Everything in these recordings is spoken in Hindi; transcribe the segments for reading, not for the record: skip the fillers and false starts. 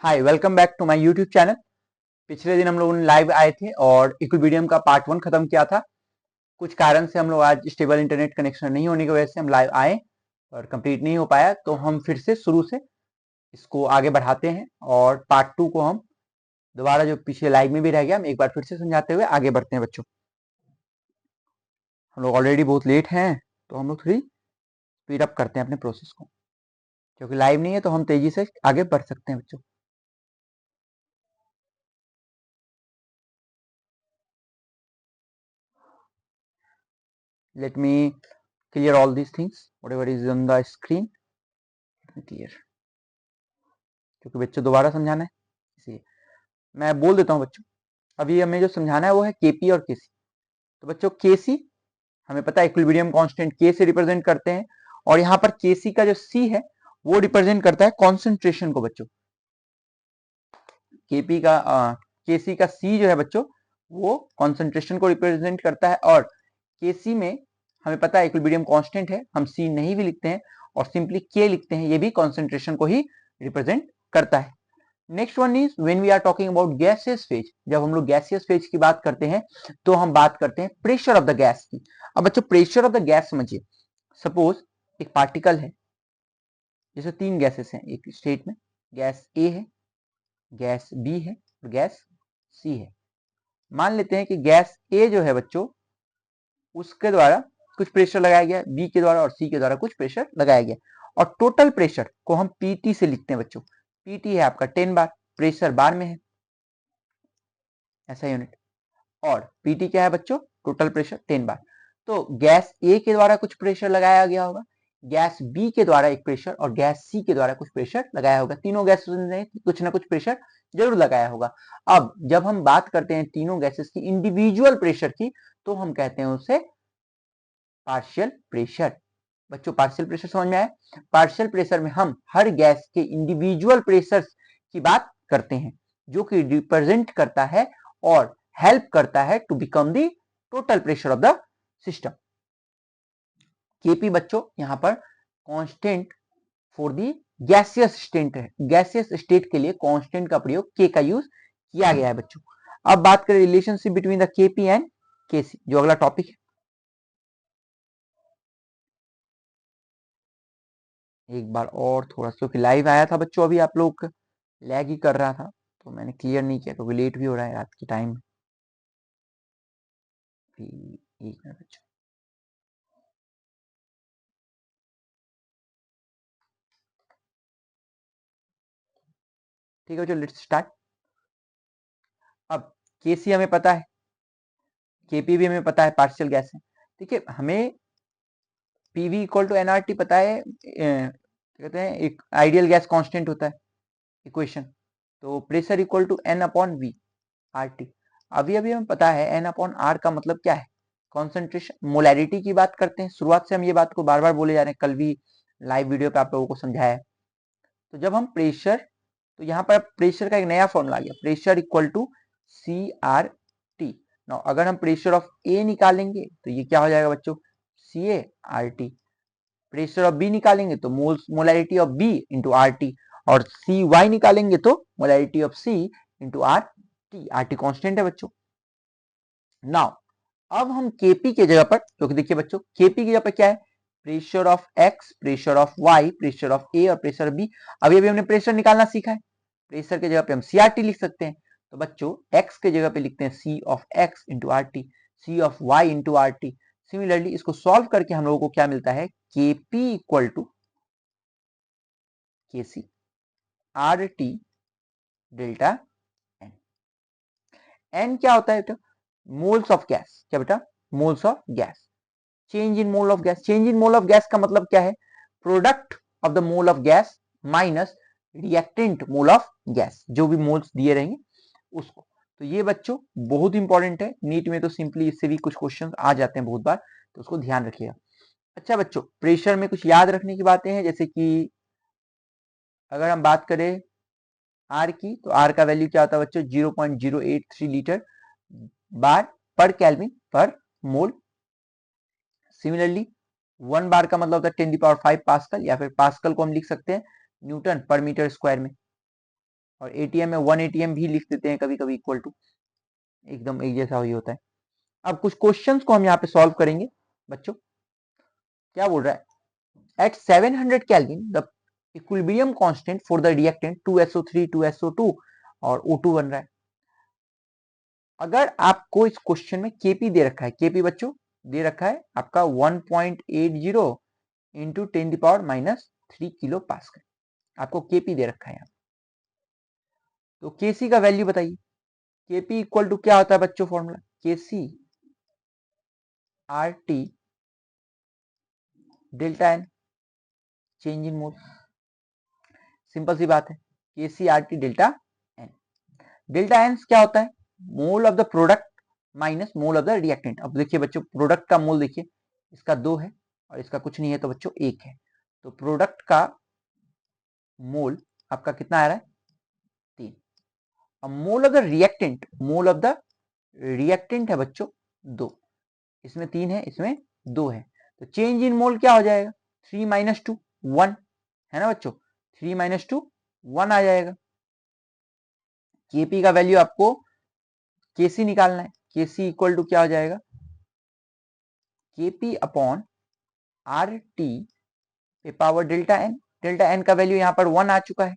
Hi welcome back to my YouTube channel. पिछले दिन हम लोगों ने लाइव आए थे और इक्विलिब्रियम का पार्ट 1 खत्म किया था। कुछ कारण से हम लोग आज स्टेबल इंटरनेट कनेक्शन नहीं होने की वजह से हम लाइव आए और कंप्लीट नहीं हो पाया, तो हम फिर से शुरू से इसको आगे बढ़ाते हैं और पार्ट 2 को हम दोबारा जो पिछले लाइव में भी रह गया हम एक बार फिर से समझाते हुए आगे बढ़ते हैं। बच्चों, हम लोग ऑलरेडी बहुत लेट हैं, तो हम लोग थोड़ी स्पीड अप करते हैं अपने प्रोसेस को, क्योंकि लाइव नहीं है तो हम तेजी से आगे बढ़ सकते हैं। बच्चों, let me clear all these things whatever is on the screen. Let me clear, क्योंकि बच्चों दोबारा समझाना है, इसलिए मैं बोल देता हूँ। बच्चों, अभी हमें जो समझाना है वो है केपी और केसी। तो बच्चों, केसी हमें पता है इक्विलिब्रियम कांस्टेंट के से रिप्रेजेंट करते हैं, और यहाँ पर केसी का जो सी है वो रिप्रेजेंट करता है कॉन्सेंट्रेशन को। बच्चों, केपी का केसी का सी जो है बच्चों वो कॉन्सेंट्रेशन को रिप्रेजेंट करता है, और केसी में हमें पता है इक्विलिब्रियम कांस्टेंट है, हम सी नहीं भी लिखते हैं और सिंपली के लिखते हैं, ये भी कॉन्सेंट्रेशन को ही रिप्रेजेंट करता है। Next one is when we are talking about gaseous phase. जब हम लोग गैसियस फेज की बात करते हैं तो हम बात करते हैं प्रेशर ऑफ द गैस की। अब बच्चों, प्रेशर ऑफ द गैस समझिए। सपोज एक पार्टिकल है, जैसे तीन गैसेस हैं एक स्टेट में, गैस ए है, गैस बी है और गैस सी है। मान लेते हैं कि गैस ए जो है बच्चों, उसके द्वारा कुछ प्रेशर लगाया गया, बी के द्वारा और सी के द्वारा कुछ प्रेशर लगाया गया, और टोटल प्रेशर को हम पीटी से लिखते हैं। बच्चों, पीटी है आपका 10 बार, प्रेशर बार में है, ऐसा यूनिट। और पीटी क्या है बच्चों? टोटल प्रेशर 10 बार। तो गैस ए के द्वारा कुछ प्रेशर लगाया गया होगा, गैस बी के द्वारा एक प्रेशर और गैस सी के द्वारा कुछ प्रेशर लगाया होगा। तीनों गैस ने कुछ ना कुछ प्रेशर जरूर लगाया होगा। अब जब हम बात करते हैं तीनों गैसेस की इंडिविजुअल प्रेशर की, तो हम कहते हैं उसे पार्शियल प्रेशर। बच्चों, पार्शियल प्रेशर समझ में आया? पार्शियल प्रेशर में हम हर गैस के इंडिविजुअल प्रेशर की बात करते हैं, जो कि रिप्रेजेंट करता है और हेल्प करता है to become the total pressure of the system. KP बच्चों यहां पर constant for the gaseous state है, गैसियस स्टेट के लिए कांस्टेंट का प्रयोग के का यूज किया गया है। बच्चों, अब बात करें relationship between the KP and KC, जो अगला टॉपिक है। एक बार और थोड़ा सा, क्योंकि लाइव आया था बच्चों, अभी आप लोग लैग ही कर रहा था तो मैंने क्लियर नहीं किया, क्योंकि लेट भी हो रहा है रात के टाइम। एक मिनट बच्चों, ठीक है बच्चों, लेट्स स्टार्ट। अब केसी हमें पता है, केपी भी हमें पता है, पार्शियल गैस है। ठीक है, हमें पीवी इक्वल टू एनआरटी पता है, कहते हैं एक आइडियल गैस कांस्टेंट होता है इक्वेशन। तो pressure equal to N upon V R T. अभी अभी हमें पता है एन अपॉन आर का मतलब क्या है, कॉन्सेंट्रेशन। मोलैरिटी की बात करते हैं, शुरुआत से हम ये बात को बार बार बोले जा रहे हैं, कल भी लाइव वीडियो पे आप लोगों को समझाया है। तो जब हम प्रेशर, तो यहाँ पर प्रेशर का एक नया फॉर्मूला आ गया, pressure equal to C R T. Now अगर हम प्रेशर ऑफ ए निकालेंगे तो ये क्या हो जाएगा बच्चों? C A R T. Pressure of B निकालेंगे तो molarity of B into R T, और सी वाई निकालेंगे तो molarity of C into R T. R T constant है बच्चों। नाउ अब हम केपी के जगह पर, क्योंकि देखिए बच्चों, केपी की जगह पर क्या है? Pressure of X, pressure of Y, pressure of A और प्रेशर ऑफ बी। अभी अभी हमने प्रेशर निकालना सीखा है, प्रेशर के जगह पे हम सीआरटी लिख सकते हैं। तो बच्चों, एक्स के जगह पे लिखते हैं C of X into R T, C of Y into R T. Similarly इसको सॉल्व करके हम लोगों को क्या मिलता है? KP equal to K C R T delta N. N क्या होता है बेटा? Moles of gas. क्या बेटा? Moles of gas. Change in mole of gas, change in mole of gas का मतलब क्या है? Product of the mole of gas minus reactant mole of gas, जो भी मोल्स दिए रहेंगे उसको। तो ये बच्चों बहुत इंपॉर्टेंट है, नीट में तो सिंपली इससे भी कुछ क्वेश्चन आ जाते हैं बहुत बार, तो उसको ध्यान रखिएगा। अच्छा बच्चों, प्रेशर में कुछ याद रखने की बातें हैं, जैसे कि अगर हम बात करें आर की, तो आर का वैल्यू क्या होता है बच्चों? 0.083 लीटर बार पर केल्विन पर मोल। सिमिलरली 1 बार का मतलब होता है 10 की पावर 5 पास्कल, या फिर पास्कल को हम लिख सकते हैं न्यूटन पर मीटर स्क्वायर में। और एटीएम में 1 एटीएम भी लिख देते हैं कभी कभी इक्वल टू, एकदम एक जैसा ही होता है। अब कुछ क्वेश्चंस को हम यहाँ पे सॉल्व करेंगे बच्चों। क्या बोल रहा है, at 700 kelvin the equilibrium constant for the reactant 2SO3 2SO2 और O2 बन रहा है। अगर आपको इस क्वेश्चन में केपी दे रखा है, केपी बच्चों दे रखा है आपका 1.80 इंटू 10⁻³ किलो पास्कल, आपको केपी दे रखा है यहाँ। तो केसी का वैल्यू बताइए। केपी इक्वल टू क्या होता है बच्चों formula, KC R T delta N, change in mole. Simple सी बात है, KC R T delta N. Delta N क्या होता है, mole of the product minus mole of the reactant. अब देखिए बच्चों, प्रोडक्ट का मोल देखिए, इसका 2 है और इसका कुछ नहीं है, तो बच्चों 1 है। तो प्रोडक्ट का मोल आपका कितना आ रहा है, 3। अब मोल of the reactant, mole of the reactant है बच्चों 2, इसमें 3 है, इसमें 2 है। तो चेंज इन मोल क्या हो जाएगा, 3 - 2 1 है ना बच्चों, 3 - 2 1 आ जाएगा। केपी का वैल्यू आपको केसी निकालना है, केसी इक्वल टू क्या हो जाएगा, केपी अपॉन आर टी पे power delta N. Delta N का वैल्यू यहाँ पर 1 आ चुका है,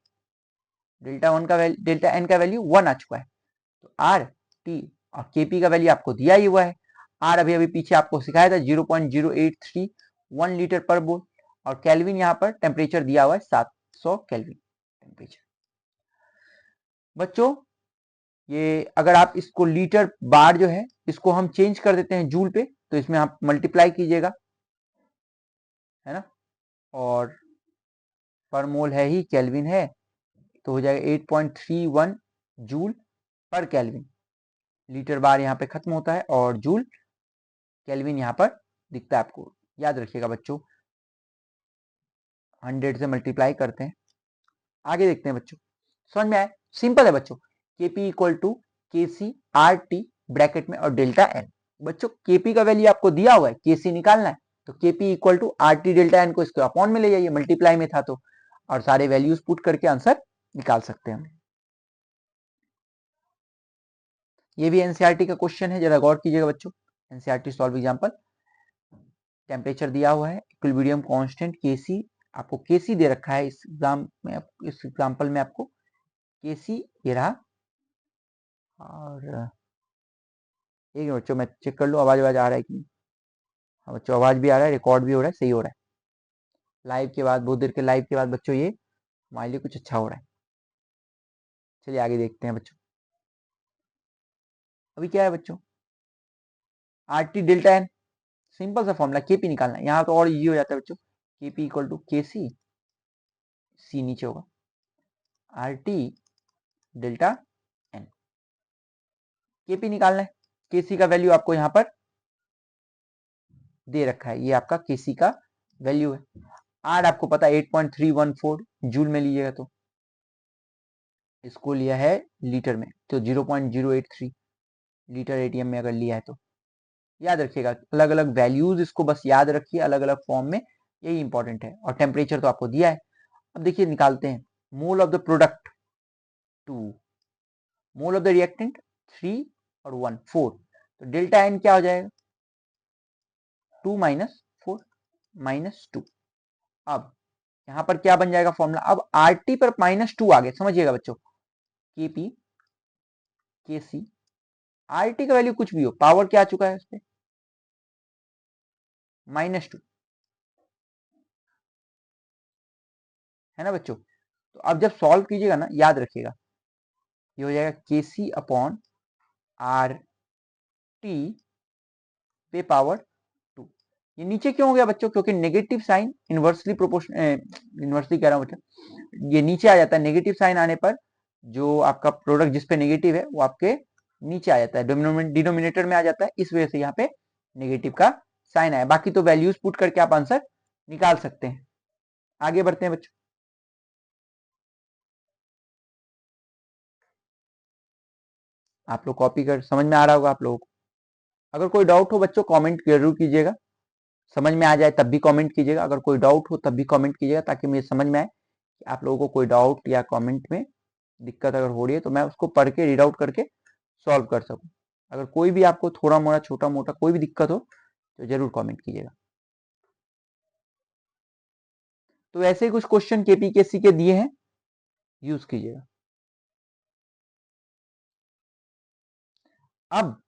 डेल्टा एन का वैल्यू 1 आ चुका है। तो आर टी और केपी का वैल्यू आपको दिया ही हुआ है। आर अभी अभी पीछे आपको सिखाया था 0.083 1 लीटर पर बोल, और केल्विन यहाँ पर टेम्परेचर दिया हुआ है 700 केल्विन टेम्परेचर। बच्चों ये अगर आप इसको लीटर बार जो है इसको हम चेंज कर देते हैं जूल पे, तो इसमें आप मल्टीप्लाई कीजिएगा, है ना, और पर मोल है ही, केल्विन है, तो हो जाएगा 8.31 जूल पर केल्विन। लीटर बार यहाँ पे खत्म होता है और जूल केल्विन यहाँ पर दिखता है आपको, याद रखिएगा बच्चों, 100 से मल्टीप्लाई करते हैं। आगे देखते हैं बच्चों, समझ में आए, सिंपल है बच्चों। KP equal to KC R T bracket में और डेल्टा एन। बच्चों केपी का वैल्यू आपको दिया हुआ है, केसी निकालना है, तो KP equal to R T delta N को इसके अपॉन में ले जाइए, मल्टीप्लाई में था तो, और सारे वैल्यूज पुट करके आंसर निकाल सकते हैं हम। ये भी एनसीईआरटी का क्वेश्चन है, जरा गौर कीजिएगा बच्चों। एनसीईआरटी सॉल्व एग्जांपल, टेम्परेचर दिया हुआ है, इक्विलिब्रियम कांस्टेंट केसी, आपको केसी दे रखा है इस एग्जाम में, इस एग्जांपल में आपको केसी ये रहा। और एक मिनट बच्चों, मैं चेक कर लूँ आवाज आ रहा है कि नहीं। हाँ बच्चों, आवाज भी आ रहा है, रिकॉर्ड भी हो रहा है, सही हो रहा है। लाइव के बाद, बहुत देर के लाइव के बाद बच्चों ये हमारे लिए कुछ अच्छा हो रहा है। चलिए आगे देखते हैं बच्चों। अभी क्या है बच्चों, R T delta N, simple सा फॉर्मूला, केपी निकालना है। यहाँ तो और इजी हो जाता है बच्चों, KP equal to KC, C नीचे होगा, R T delta N. KP निकालना है, केसी का वैल्यू आपको यहाँ पर दे रखा है, ये आपका केसी का वैल्यू है। आर आपको पता है 8.314 जूल में लीजिएगा, तो इसको लिया है लीटर में, तो 0.083 लीटर एटीएम में अगर लिया है तो याद रखिएगा, अलग अलग वैल्यूज इसको बस याद रखिए, अलग अलग फॉर्म में, यही इंपॉर्टेंट है। और टेम्परेचर तो आपको दिया है। अब देखिए निकालते हैं, मोल of the product 2, mole of the reactant 3 और 1 4, तो डेल्टा एन क्या हो जाएगा, 2 - 4 -2। अब यहां पर क्या बन जाएगा फॉर्मूला, अब आर टी पर -2 आ गए, समझिएगा बच्चों, केपी केसी आर टी का वैल्यू कुछ भी हो, पावर क्या आ चुका है उस पर, -2 है ना बच्चों। तो अब जब सॉल्व कीजिएगा ना, याद रखिएगा, ये हो जाएगा केसी अपॉन आर टी पे पावर 2। ये नीचे क्यों हो गया बच्चों, क्योंकि negative sign inversely proportional, inversely कह रहा हूं बच्चों, ये नीचे आ जाता है। नेगेटिव साइन आने पर जो आपका प्रोडक्ट जिस पे नेगेटिव है वो आपके नीचे आ जाता है, डिनोमिनेटर में आ जाता है, इस वजह से यहाँ पे नेगेटिव का साइन आया। बाकी तो वैल्यूज पुट करके आप आंसर निकाल सकते हैं। आगे बढ़ते हैं बच्चों। आप लोग कॉपी कर, समझ में आ रहा होगा आप लोगों को। अगर कोई डाउट हो बच्चों कमेंट जरूर कीजिएगा, समझ में आ जाए तब भी कमेंट कीजिएगा, अगर कोई डाउट हो तब भी कमेंट कीजिएगा, ताकि मुझे समझ में आए कि आप लोगों को कोई डाउट या कमेंट में दिक्कत अगर हो रही है तो मैं उसको पढ़ के रीड आउट करके सॉल्व कर सकूं। अगर कोई भी आपको थोड़ा मोड़ा छोटा मोटा कोई भी दिक्कत हो तो जरूर कमेंट कीजिएगा। तो ऐसे ही कुछ क्वेश्चन केपीकेएससी के दिए हैं, यूज कीजिएगा। अब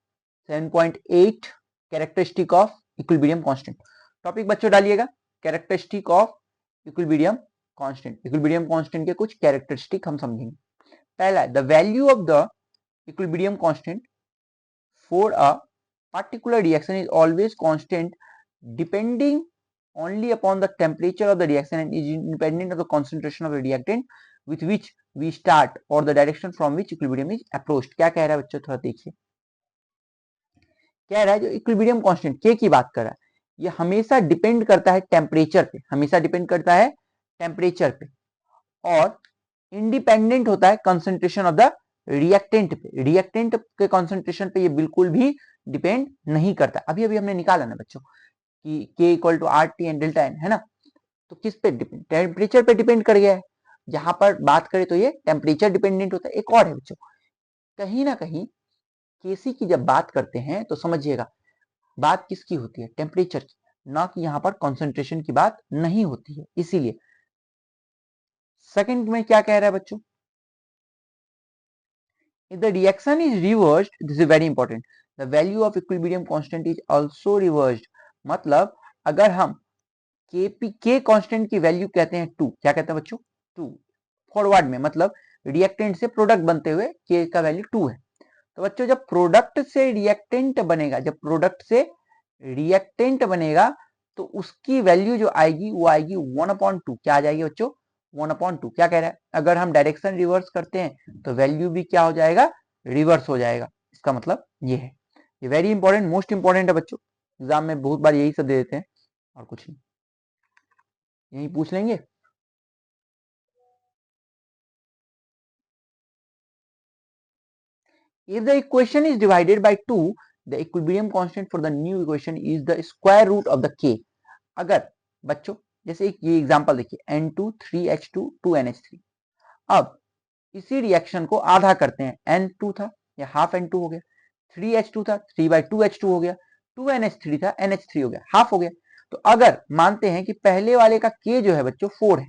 7.8 characteristic of equilibrium constant. Topic बच्चों डालिएगा, characteristic of equilibrium constant. Equilibrium constant के कुछ कैरेक्टरिस्टिक हम समझेंगे। पहला है the value of the equilibrium constant for a particular reaction is always constant depending only upon the temperature of the reaction and is independent of the concentration of the reactant with which we start or the direction from which equilibrium is approached। क्या कह रहा है बच्चों, थोड़ा देखिए। कह रहा है जो इक्विलिब्रियम कांस्टेंट के की बात कर रहा है ये हमेशा डिपेंड करता है टेम्परेचर पे, हमेशा डिपेंड करता है टेम्परेचर पे, और इंडिपेंडेंट होता है कंसंट्रेशन ऑफ द रिएक्टेंट पे। रिएक्टेंट के कंसंट्रेशन पे ये बिल्कुल भी डिपेंड नहीं करता। अभी अभी हमने निकाला ना बच्चों कि K equal to R T and delta N, है ना। तो किस पे डिपेंड, टेम्परेचर पे डिपेंड कर गया है। जहां पर बात करें तो ये टेम्परेचर डिपेंडेंट होता है। एक और है बच्चों, कहीं ना कहीं केसी की जब बात करते हैं तो समझिएगा बात किसकी होती है, टेम्परेचर की, ना कि यहां पर कॉन्सेंट्रेशन की बात नहीं होती है। इसीलिए सेकंड में क्या कह रहा है बच्चों, if the reaction is reversed, this is very important, the value of equilibrium constant is also reversed। मतलब अगर हम के कांस्टेंट की वैल्यू कहते हैं 2, क्या कहते हैं बच्चों, 2 फॉरवर्ड में, मतलब रिएक्टेंट से प्रोडक्ट बनते हुए के का वैल्यू 2 है। तो बच्चों जब प्रोडक्ट से रिएक्टेंट बनेगा, जब प्रोडक्ट से रिएक्टेंट बनेगा तो उसकी वैल्यू जो आएगी वो आएगी 1/2। क्या आ जाएगी बच्चों, 1/2। क्या कह रहा है, अगर हम डायरेक्शन रिवर्स करते हैं तो वैल्यू भी क्या हो जाएगा, रिवर्स हो जाएगा। इसका मतलब ये है। ये वेरी इंपॉर्टेंट, मोस्ट इंपॉर्टेंट है बच्चों, एग्जाम में बहुत बार यही सब दे देते हैं और कुछ नहीं, यही पूछ लेंगे। If the equation is divided by 2, the equilibrium constant for the new equation is the square root of the k। अगर बच्चों जैसे एक ये एग्जांपल देखिए N2 3H2 2NH3। अब इसी रिएक्शन को आधा करते हैं, N2 था या हाफ N2 हो गया, 3H2 था 3/2H2 हो गया, 2NH3 था NH3 हो गया, हाफ हो गया। तो अगर मानते हैं कि पहले वाले का k जो है बच्चों 4 है,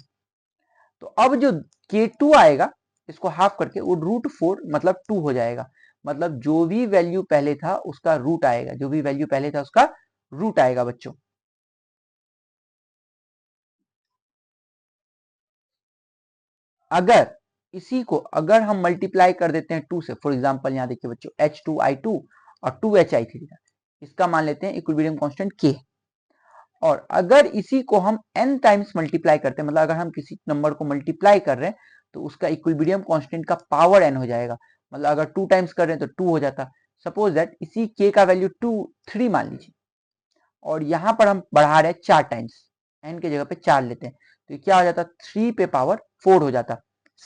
तो अब जो K2 आएगा इसको हाफ करके वो √4 मतलब 2 हो जाएगा। मतलब जो भी वैल्यू पहले था उसका रूट आएगा, जो भी वैल्यू पहले था उसका रूट आएगा बच्चों। अगर इसी को अगर हम मल्टीप्लाई कर देते हैं 2 से, फॉर एग्जांपल यहां देखिए बच्चों H2I2 और 2HI3 था, इसका मान लेते हैं इक्विलिब्रियम कांस्टेंट K। और अगर इसी को हम n टाइम्स मल्टीप्लाई करते हैं, मतलब अगर हम किसी नंबर को मल्टीप्लाई कर रहे हैं तो उसका इक्विलिब्रियम कांस्टेंट का पावर n हो जाएगा। मतलब अगर 2 टाइम्स कर रहे हैं तो 2 हो जाता। सपोज दैट इसी k का वैल्यू 3 मान लीजिए, और यहां पर हम बढ़ा रहे हैं 4 टाइम्स, n के जगह पे 4 लेते हैं, तो क्या हो जाता, 3 पे पावर 4 हो जाता।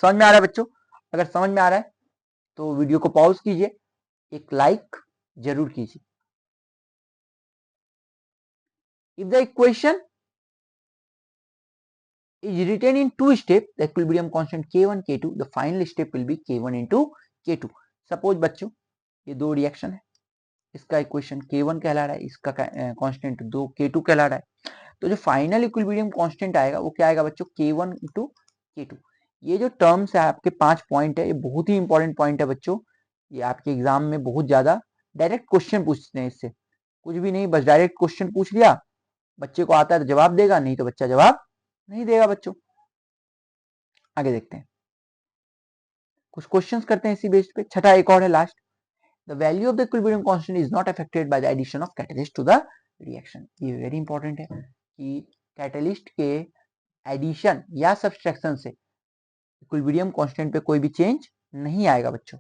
समझ में आ रहा है बच्चों? अगर समझ में आ रहा है तो वीडियो को पॉज कीजिए, एक लाइक जरूर कीजिए। If the equation is written in two steps, the equilibrium constant K1 K2, the final step will be K1 into K2। Suppose बच्चों ये दो रिएक्शन है, इसका इक्वेशन K1 कहला रहा है, इसका कांस्टेंट 2 K2 कहला रहा है। तो जो फाइनल इक्विलिब्रियम कांस्टेंट आएगा वो क्या आएगा बच्चों, K1 into K2। ये जो टर्म्स है आपके 5 पॉइंट है, ये बहुत ही इंपॉर्टेंट पॉइंट है बच्चों। ये आपके एग्जाम में बहुत ज्यादा डायरेक्ट क्वेश्चन पूछते हैं, इससे कुछ भी नहीं, बस डायरेक्ट क्वेश्चन पूछ लिया, बच्चे को आता है तो जवाब देगा, नहीं तो बच्चा जवाब नहीं देगा बच्चों। आगे देखते हैं, कुछ क्वेश्चंस करते हैं इसी बेस पे। छठा एक और है last, the value of the equilibrium constant is not affected by the addition of catalyst to the reaction. ये वेरी इंपॉर्टेंट है कि कैटलिस्ट के एडिशन या सब्सट्रैक्शन से इक्विलिब्रियम कांस्टेंट पे कोई भी चेंज नहीं आएगा बच्चों।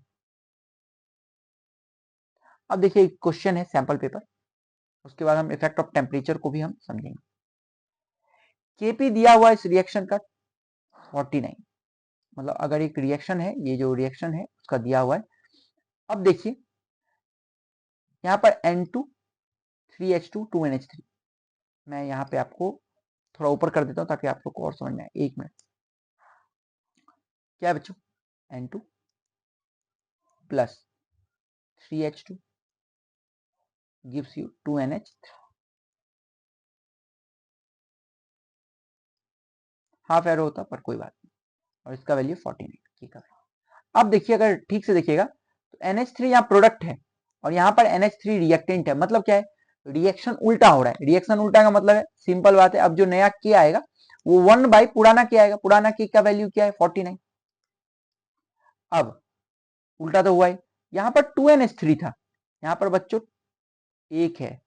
अब देखिए क्वेश्चन है सैंपल पेपर, उसके बाद हम इफेक्ट ऑफ टेम्परेचर को भी हम समझेंगे। केपी दिया हुआ इस रिएक्शन का 49, मतलब अगर एक रिएक्शन है, ये जो रिएक्शन है उसका दिया हुआ है। अब देखिए यहाँ पर N2 3H2 2NH3, मैं यहाँ पे आपको थोड़ा ऊपर कर देता हूँ ताकि आप लोग को और समझ में आए। 1 मिनट, क्या है बच्चों, N2 plus 3H2 gives you 2NH3. Half arrow होता पर कोई बात नहीं, और इसका वैल्यू 49 ठीक है। अब देखिए, अगर ठीक से देखिएगा तो NH3 यहाँ प्रोडक्ट है और यहाँ पर NH3 रिएक्टेंट है। मतलब क्या है, रिएक्शन उल्टा हो रहा है। रिएक्शन उल्टा का मतलब है, सिंपल बात है, अब जो नया के आएगा वो 1 बाई पुराना के आएगा। पुराना के का वैल्यू क्या है 49। अब उल्टा तो हुआ है, यहाँ पर 2NH3 था, यहाँ पर बच्चों एक है,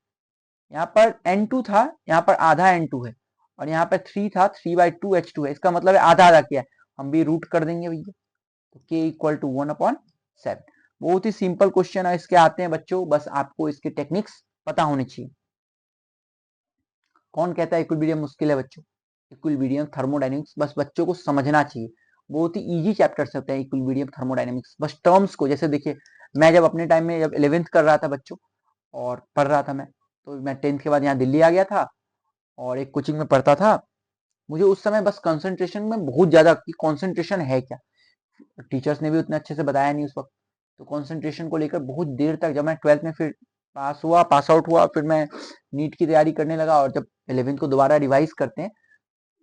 यहाँ पर N2 था, यहाँ पर आधा N2 है, और यहाँ पर 3 था, 3/2H2 है। इसका मतलब है आधा आधा किया है, हम भी रूट कर देंगे भैया, तो k इक्वल टू 1/7। बहुत ही सिंपल क्वेश्चन है, इसके आते हैं बच्चों, बस आपको इसके टेक्निक्स पता होने चाहिए। कौन कहता है इक्विलिब्रियम मुश्किल है बच्चों? इक्विलिब्रियम थर्मोडायनेमिक्स बस बच्चों को समझना चाहिए, बहुत ही इजी चैप्टर्स होते हैं इक्विलिब्रियम थर्मोडायनेमिक्स। बस टर्म्स को, जैसे देखिए मैं जब अपने टाइम में जब 11th कर रहा था बच्चों और पढ़ रहा था मैं, तो मैं 10th के बाद यहाँ दिल्ली आ गया था और एक कोचिंग में पढ़ता था। मुझे उस समय बस कंसंट्रेशन में बहुत ज्यादा कि कंसंट्रेशन है क्या, टीचर्स ने भी उतने अच्छे से बताया नहीं उस वक्त, तो कंसंट्रेशन को लेकर बहुत देर तक, जब मैं 12th में फिर पास आउट हुआ, फिर मैं नीट की तैयारी करने लगा, और जब 11th को दोबारा रिवाइज करते हैं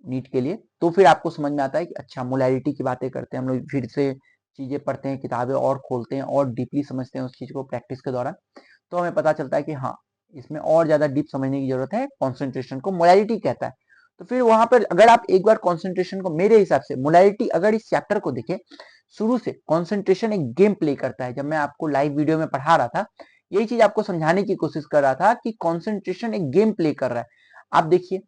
नीट के लिए, तो फिर आपको समझ में आता है कि अच्छा मोलैरिटी की बातें करते हैं हम लोग, फिर से चीजें पढ़ते हैं, किताबें और खोलते हैं और डीपली समझते हैं उस चीज को प्रैक्टिस के दौरान, तो हमें पता चलता है कि हाँ इसमें और ज्यादा डीप समझने की जरूरत है। कॉन्सेंट्रेशन को मोलैरिटी कहता है। तो फिर वहां पर अगर आप एक बार कॉन्सेंट्रेशन को, मेरे हिसाब से मोलैरिटी, अगर इस चैप्टर को देखें शुरू से, कॉन्सेंट्रेशन एक गेम प्ले करता है। जब मैं आपको लाइव वीडियो में पढ़ा रहा था, यही चीज आपको समझाने की कोशिश कर रहा था कि कॉन्सेंट्रेशन एक गेम प्ले कर रहा है। आप देखिए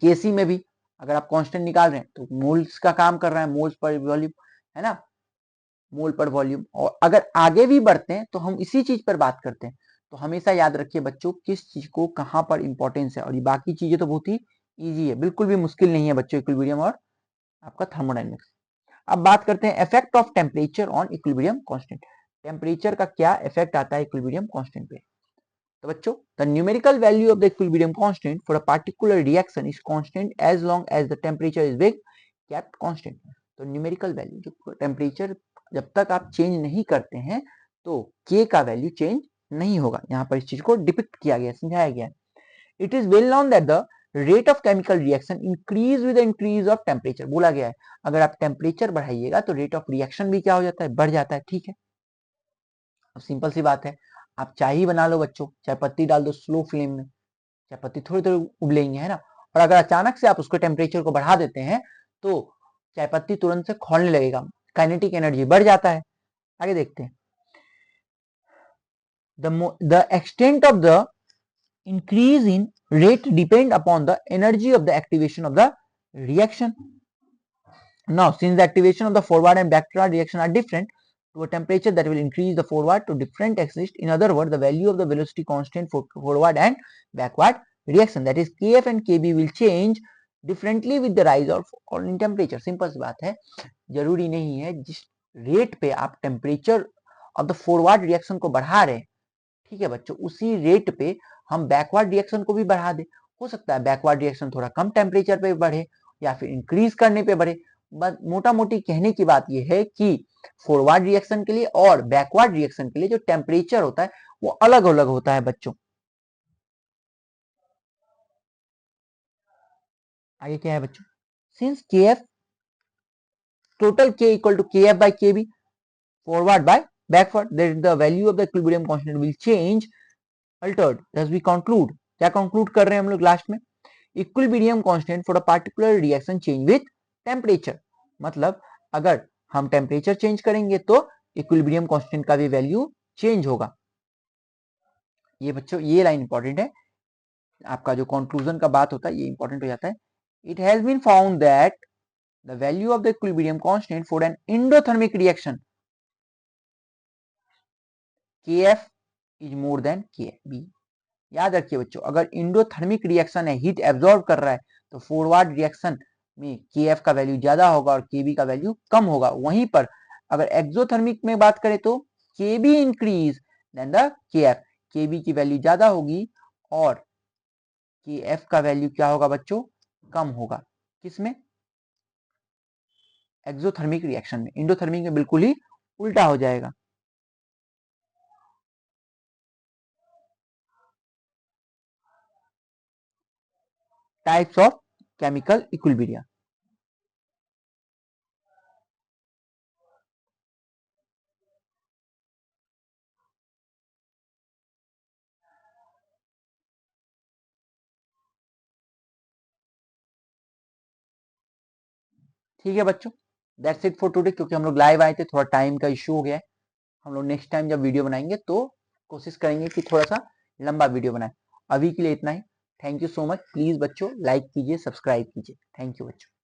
केसी में भी अगर आप कांस्टेंट निकाल रहे हैं तो मोल्स का काम कर रहा है, मोल्स पर वॉल्यूम, है ना, मोल पर वॉल्यूम। और अगर आगे भी बढ़ते हैं तो हम इसी चीज पर बात करते हैं। तो हमेशा याद रखिए बच्चों, किस चीज को कहां पर इंपॉर्टेंस है, और ये बाकी चीजें तो बहुत ही इजी है, बिल्कुल भी मुश्किल नहीं है बच्चों इक्विलिब्रियम और आपका थर्मोडायनेमिक्स। अब बात करते हैं effect of temperature on equilibrium constant. Temperature का क्या इफेक्ट आता है इक्विलिब्रियम कांस्टेंट पे? तो बच्चों, the numerical value of the equilibrium constant for a particular reaction is constant as long as the temperature is being kept constant. तो न्यूमेरिकल वैल्यू, जो टेम्परेचर जब तक आप चेंज नहीं करते हैं तो के का वैल्यू चेंज नहीं होगा। यहाँ पर इस चीज को डिपिक्ट किया गया, समझाया गया। It is well known that the rate of chemical reaction increase with increase of temperature. बोला गया है अगर आप टेम्परेचर बढ़ाइएगा तो रेट ऑफ रिएक्शन भी क्या हो जाता है, बढ़ जाता है। ठीक है, अब सिंपल सी बात है, आप चाय ही बना लो बच्चों, चाय पत्ती डाल दो स्लो फ्लेम में, चाय पत्ती थोड़ी थोड़ी उबलेंगी, है ना। और अगर अचानक से आप उसको टेम्परेचर को बढ़ा देते हैं तो चाय पत्ती तुरंत से खौलने लगेगा, काइनेटिक एनर्जी बढ़ जाता है। आगे देखते हैं, the extent of the increase in rate depend upon the energy of the activation of the reaction. Now, since the activation of the forward and backward reaction are different, to a temperature that will increase the forward to different exist. In other words, the value of the velocity constant for forward and backward reaction, that is Kf and Kb, will change differently with the rise or fall in temperature. Simple सी बात है, जरूरी नहीं है जिस रेट पे आप temperature of the forward reaction को बढ़ा रहे हैं, ठीक है बच्चों, उसी रेट पे हम बैकवर्ड रिएक्शन को भी बढ़ा दें। हो सकता है बैकवर्ड रिएक्शन थोड़ा कम टेम्परेचर पे बढ़े या फिर इंक्रीज करने पे बढ़े। बस मोटा मोटी कहने की बात यह है कि फॉरवर्ड रिएक्शन के लिए और बैकवर्ड रिएक्शन के लिए जो टेम्परेचर होता है वो अलग अलग होता है बच्चों। आगे क्या है बच्चों, since K F total K equal to K F by K B forward by backward, that the value of the equilibrium constant will change altered. thus we conclude, क्या कंक्लूड कर रहे हैं हम लोग लास्ट में, equilibrium constant for a particular reaction change with temperature. मतलब अगर हम टेम्परेचर चेंज करेंगे तो इक्विलिब्रियम कांस्टेंट का भी वैल्यू चेंज होगा। ये बच्चों ये लाइन इंपॉर्टेंट है, आपका जो कंक्लूजन का बात होता है ये इंपॉर्टेंट हो जाता है। It has been found that the value of the equilibrium constant for an endothermic reaction Kf is more than Kb। याद रखिए बच्चों, अगर इंडोथर्मिक रिएक्शन है, हीट एब्जॉर्ब कर रहा है, तो फॉरवर्ड रिएक्शन में Kf का वैल्यू ज्यादा होगा और Kb का वैल्यू कम होगा। वहीं पर अगर एक्सोथर्मिक में बात करें तो Kb increase than the Kf, Kb की वैल्यू ज्यादा होगी और Kf का वैल्यू क्या होगा बच्चों, कम होगा। किसमें, एक्सोथर्मिक रिएक्शन में, इंडोथर्मिक में बिल्कुल ही उल्टा हो जाएगा। Types of chemical equilibria. ठीक है बच्चों, दैट्स इट फॉर टुडे। क्योंकि हम लोग लाइव आए थे, थोड़ा टाइम का इश्यू हो गया है। हम लोग नेक्स्ट टाइम जब वीडियो बनाएंगे तो कोशिश करेंगे कि थोड़ा सा लंबा वीडियो बनाएं। अभी के लिए इतना ही। Thank you so much. Please बच्चों लाइक कीजिए, सब्सक्राइब कीजिए। थैंक यू बच्चों।